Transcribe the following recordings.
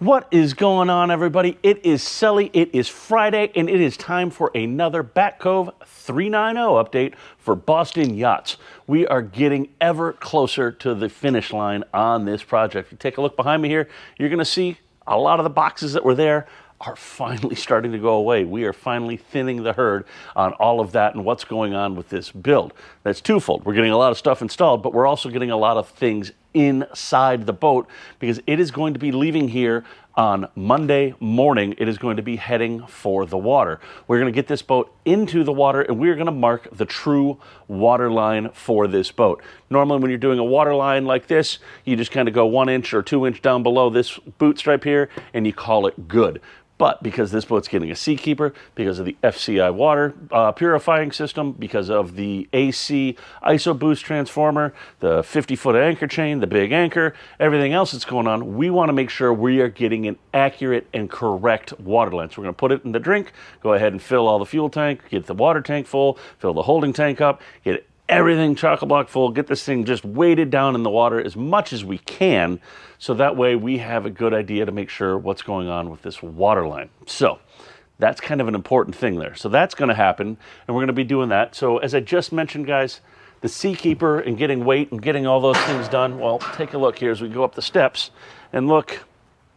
What is going on, everybody? It is Sully, it is Friday, and it is time for another Bat Cove 390 update for Boston Yachts. We are getting ever closer to the finish line on this project. If you take a look behind me here, you're going to see a lot of the boxes that were there are finally starting to go away. We are finally thinning the herd on all of that and what's going on with this build. That's twofold. We're getting a lot of stuff installed, but we're also getting a lot of things inside the boat because it is going to be leaving here on Monday morning. It is going to be heading for the water. We're going to get this boat into the water and we're going to mark the true water line for this boat. Normally when you're doing a water line like this, you just kind of go 1 inch or 2 inch down below this boot stripe here and you call it good. But because this boat's getting a Seakeeper, because of the FCI water purifying system, because of the AC ISO boost transformer, the 50-foot anchor chain, the big anchor, everything else that's going on, we want to make sure we are getting an accurate and correct water line. So we're going to put it in the drink, go ahead and fill all the fuel tank, get the water tank full, fill the holding tank up, get everything chock-a-block full, get this thing just weighted down in the water as much as we can, so that way we have a good idea to make sure what's going on with this water line. So that's kind of an important thing there. So that's going to happen, and we're going to be doing that. So as I just mentioned, guys, the Seakeeper and getting weight and getting all those things done, well, take a look here as we go up the steps, and look,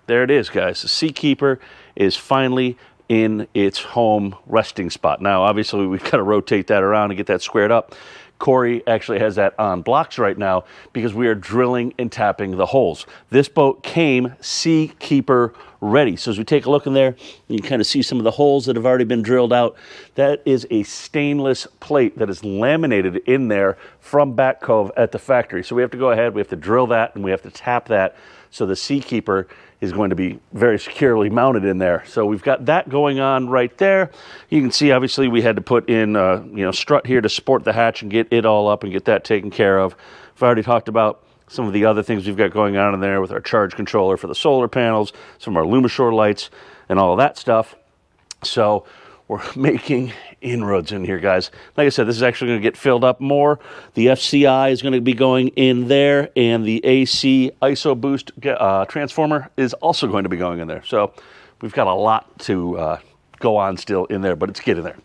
there it is, guys. The Seakeeper is finally in its home resting spot. Now, obviously, we've got to rotate that around and get that squared up. Corey actually has that on blocks right now because we are drilling and tapping the holes. This boat came Seakeeper ready. So as we take a look in there, you can kind of see some of the holes that have already been drilled out. That is a stainless plate that is laminated in there from Bat Cove at the factory. So we have to go ahead, we have to drill that, and we have to tap that. So the Seakeeper is going to be very securely mounted in there. So we've got that going on right there. You can see, obviously, we had to put in, strut here to support the hatch and get it all up and get that taken care of. I've already talked about some of the other things we've got going on in there with our charge controller for the solar panels, some of our Lumishore lights, and all of that stuff. So we're making inroads in here, guys. Like I said, this is actually going to get filled up more. The FCI is going to be going in there, and the AC ISO boost transformer is also going to be going in there. So we've got a lot to go on still in there, but it's getting there.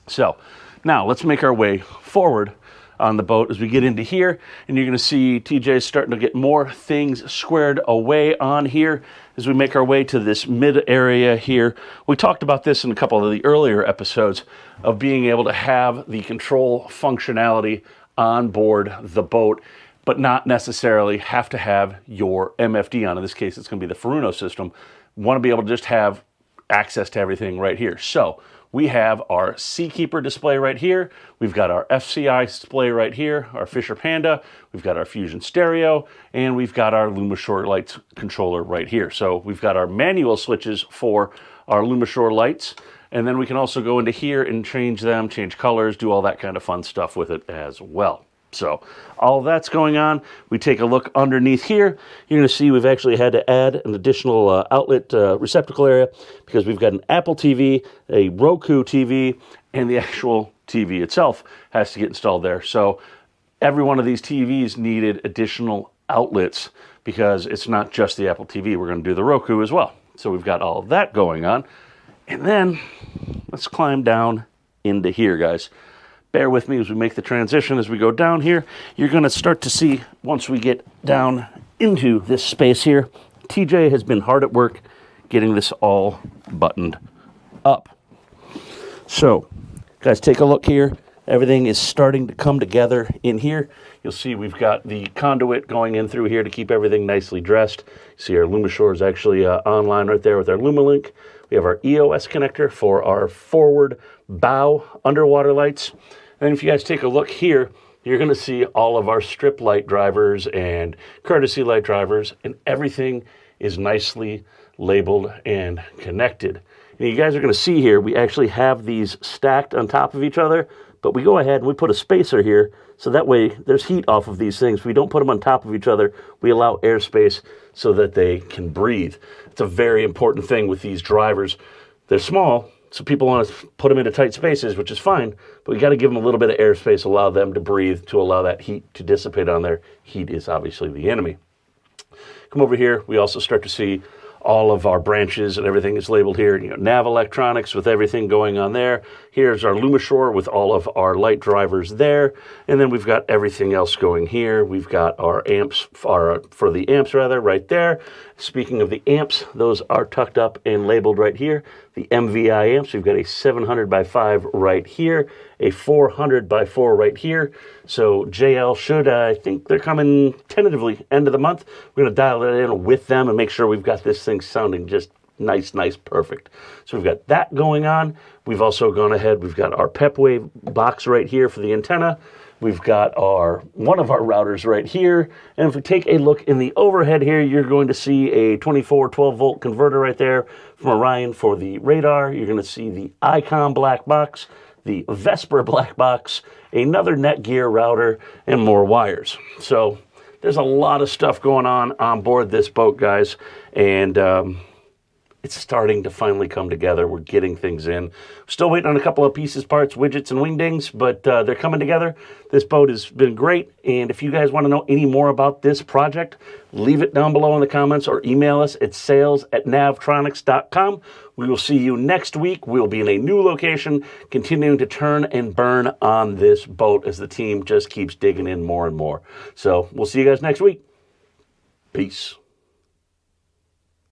So now let's make our way forward on the boat as we get into here, and you're going to see TJ starting to get more things squared away on here as we make our way to this mid area here. We talked about this in a couple of the earlier episodes of being able to have the control functionality on board the boat, but not necessarily have to have your MFD on. In this case, it's going to be the Furuno system. Want to be able to just have access to everything right here. So we have our Seakeeper display right here. We've got our FCI display right here, our Fisher Panda. We've got our Fusion stereo, and we've got our Lumishore lights controller right here. So we've got our manual switches for our Lumishore lights, and then we can also go into here and change them, change colors, do all that kind of fun stuff with it as well. So all of that's going on. We take a look underneath here. You're going to see we've actually had to add an additional outlet receptacle area because we've got an Apple TV, a Roku TV, and the actual TV itself has to get installed there. So every one of these TVs needed additional outlets because it's not just the Apple TV. We're going to do the Roku as well. So we've got all of that going on. And then let's climb down into here, guys. Bear with me as we make the transition. As we go down here, you're going to start to see, once we get down into this space here, TJ has been hard at work getting this all buttoned up. So, guys, take a look here. Everything is starting to come together in here. You'll see we've got the conduit going in through here to keep everything nicely dressed. You see our Lumishore is actually online right there with our Lumalink. We have our EOS connector for our forward bow underwater lights. And if you guys take a look here, you're going to see all of our strip light drivers and courtesy light drivers, and everything is nicely labeled and connected. And you guys are going to see here, we actually have these stacked on top of each other, but we go ahead and we put a spacer here, so that way there's heat off of these things. We don't put them on top of each other. We allow airspace so that they can breathe. It's a very important thing with these drivers. They're small, so people want to put them into tight spaces, which is fine, but we got to give them a little bit of airspace, allow them to breathe, to allow that heat to dissipate on there. Heat is obviously the enemy. Come over here, we also start to see all of our branches and everything is labeled here. You know, Nav Electronics with everything going on there. Here's our Lumishore with all of our light drivers there. And then we've got everything else going here. We've got our amps, for the amps rather, right there. Speaking of the amps, those are tucked up and labeled right here. The MVI amps, we've got a 700 by 5 right here, a 400 by 4 right here. So JL should, I think they're coming tentatively end of the month. We're going to dial it in with them and make sure we've got this thing sounding just nice, perfect. So we've got that going on. We've also gone ahead, we've got our PepWave box right here for the antenna. We've got one of our routers right here. And if we take a look in the overhead here, you're going to see a 24 12-volt converter right there from Orion for the radar. You're going to see the Icon black box, the Vesper black box, another Netgear router, and more wires. So there's a lot of stuff going on board this boat, guys. And it's starting to finally come together. We're getting things in. Still waiting on a couple of pieces, parts, widgets, and wingdings, but they're coming together. This boat has been great, and if you guys want to know any more about this project, leave it down below in the comments or email us at sales@navtronics.com. We will see you next week. We'll be in a new location, continuing to turn and burn on this boat as the team just keeps digging in more and more. So we'll see you guys next week. Peace.